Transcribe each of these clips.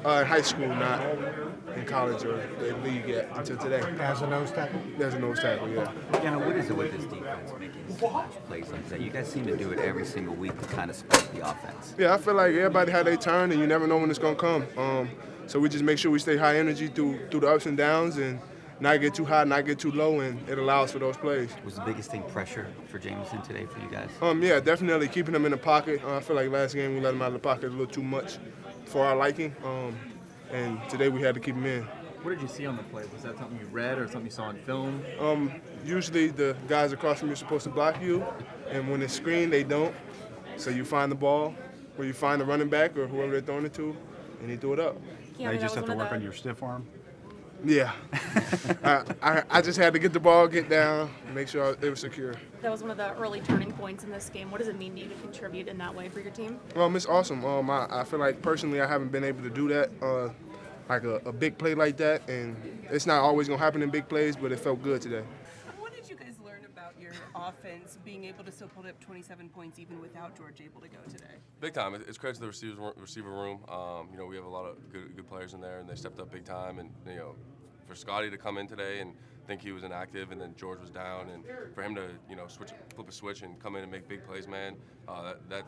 In high school, not in college or the league yet until today. As a nose tackle? As a nose tackle, yeah. Keeanu, what is it with this defense making so much plays like that? You guys seem to do it every single week to kind of spike the offense. Yeah, I feel like everybody had their turn, and you never know when it's going to come. So we just make sure we stay high energy through the ups and downs and not get too high, not get too low, and it allows for those plays. Was the biggest thing pressure for Jameson today for you guys? Yeah, definitely keeping him in the pocket. I feel like last game we let him out of the pocket a little too much for our liking, and today we had to keep him in. What did you see on the play? Was that something you read or something you saw on film? Usually the guys across from you are supposed to block you, and when it's screened, they don't. So you find the ball, or you find the running back or whoever they're throwing it to, and you throw it up. Now you just have to work on your stiff arm? Yeah. I just had to get the ball, get down, make sure it was secure. That was one of the early turning points in this game. What does it mean to you to contribute in that way for your team? It's awesome. I feel like personally I haven't been able to do that, like a big play like that, and it's not always going to happen in big plays, but it felt good today. What did you guys learn about your offense being able to still put up 27 points even without George able to go today? Big time. It's credit to the receiver room. We have a lot of good players in there, and they stepped up big time. And for Scotty to come in today and think he was inactive, and then George was down, and for him to flip a switch and come in and make big plays, man, that's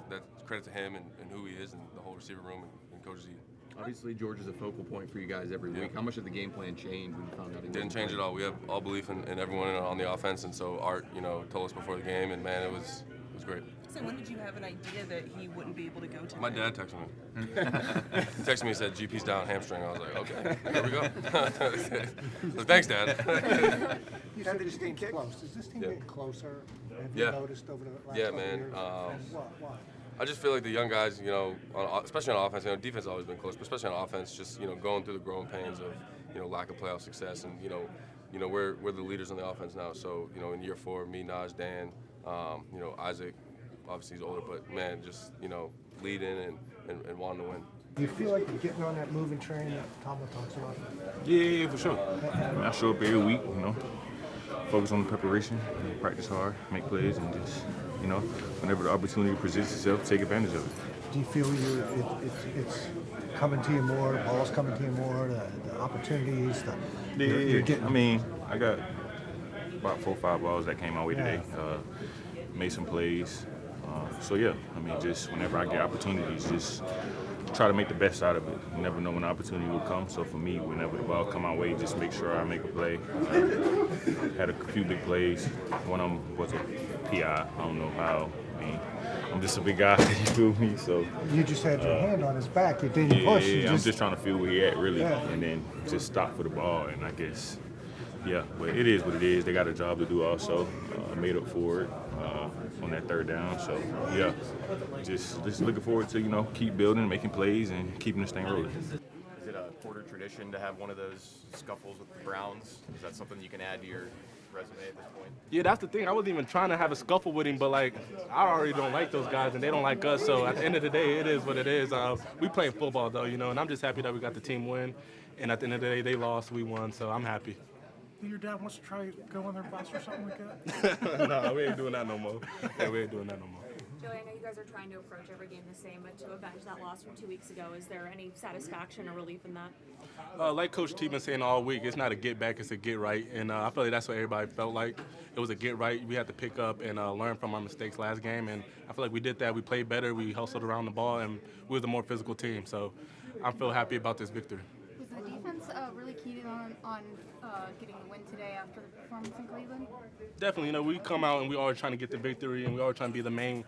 credit to him and who he is and the whole receiver room and Coach Z. Obviously, George is a focal point for you guys every week. How much did the game plan change when you found out? Didn't change at all. We have all belief in everyone on the offense, and so Art, told us before the game, and man, it was great. So when did you have an idea that he wouldn't be able to go today? My dad texted me. He texted me and said, GP's down, hamstring. I was like, okay, here we go. So thanks, Dad. You said this team close. Is this team getting closer? Have you noticed over the last couple man. years? Why? I just feel like the young guys, especially on offense, defense has always been close, but especially on offense, just, going through the growing pains of, lack of playoff success. And, we're the leaders on the offense now. So, in year 4, me, Naj, Dan, Isaac, obviously he's older, but man, just, leading and wanting to win. Do you feel like you're getting on that moving train that Tomlin talks about? Yeah, for sure. I show up every week, focus on the preparation, practice hard, make plays, and just, whenever the opportunity presents itself, take advantage of it. Do you feel it's coming to you more, the ball's coming to you more, the opportunities? You're getting... I got about 4 or 5 balls that came my way today. Made some plays. Just whenever I get opportunities, just try to make the best out of it. You never know when the opportunity will come. So for me, whenever the ball come my way, just make sure I make a play. Had a few big plays. One of them was a PI. I don't know how. I'm just a big guy, you feel me? So you just had your hand on his back. You didn't push. Yeah, I'm just trying to feel where he at, really, and then just stop for the ball. And I guess, but it is what it is. They got a job to do also. I made up for it on that 3rd down. So, just looking forward to, keep building, making plays, and keeping this thing rolling. Is it a quarter tradition to have one of those scuffles with the Browns? Is that something you can add to your resume at this point? Yeah, that's the thing. I wasn't even trying to have a scuffle with him, but, I already don't like those guys, and they don't like us. So, at the end of the day, it is what it is. We playing football, though, and I'm just happy that we got the team win. And at the end of the day, they lost, we won, so I'm happy. Your dad wants to try go on their bus or something like that? No, we ain't doing that no more. We ain't doing that no more. Joey, I know you guys are trying to approach every game the same, but to avenge that loss from 2 weeks ago, is there any satisfaction or relief in that? Like Coach T been saying all week, it's not a get back, it's a get right. And I feel like that's what everybody felt like. It was a get right. We had to pick up and learn from our mistakes last game. And I feel like we did that. We played better. We hustled around the ball, and we were the more physical team. So I feel happy about this victory. Was the defense really keyed on getting the win today after the performance in Cleveland? Definitely. We come out and we always trying to get the victory, and we always trying to be the main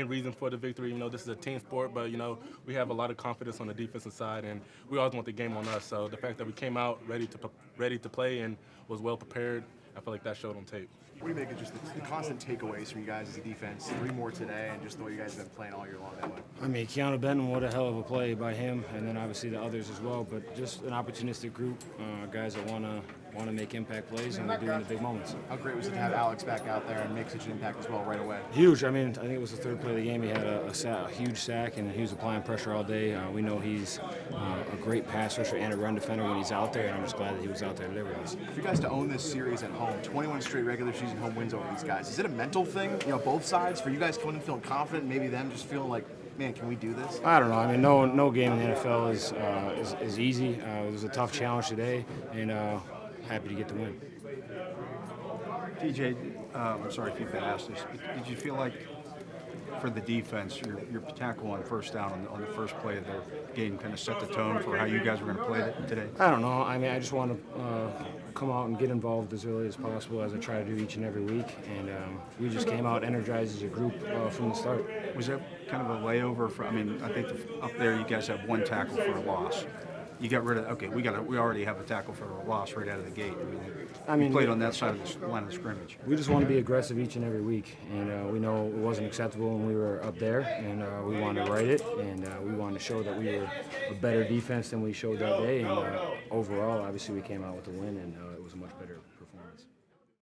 reason for the victory. This is a team sport, but we have a lot of confidence on the defensive side, and we always want the game on us. So the fact that we came out ready to play and was well prepared, I feel like that showed on tape. What do you make of just the constant takeaways from you guys as a defense? 3 more today, and just the way you guys have been playing all year long that way. Keeanu Benton, what a hell of a play by him, and then obviously the others as well. But just an opportunistic group, guys that want to make impact plays, and they do in the big moments. How great was it to have Alex back out there and make such an impact as well right away? Huge. I think it was the 3rd play of the game. He had a huge sack, and he was applying pressure all day. We know he's a great pass rusher and a run defender when he's out there, and I'm just glad that he was out there today with us. For you guys to own this series at home, 21 straight regular season home wins over these guys, is it a mental thing, both sides, for you guys coming in feeling confident, maybe them just feeling like man, can we do this? I don't know. I mean, no game in the NFL is easy. It was a tough challenge today, and happy to get the win. DJ, I'm sorry if you've been asked this, but did you feel like for the defense, your tackle on first down on the first play of the game kind of set the tone for how you guys were going to play it today? I don't know. I mean, I just want to come out and get involved as early as possible, as I try to do each and every week. And we just came out energized as a group from the start. Was that kind of a layover for? I mean, I think up there you guys have one tackle for a loss. You got rid of we already have a tackle for a loss right out of the gate. I mean, we played on that side of the line of scrimmage. We just want to be aggressive each and every week, and we know it wasn't acceptable when we were up there, and we wanted to right it, and we wanted to show that we were a better defense than we showed that day. And overall, obviously, we came out with a win, and it was a much better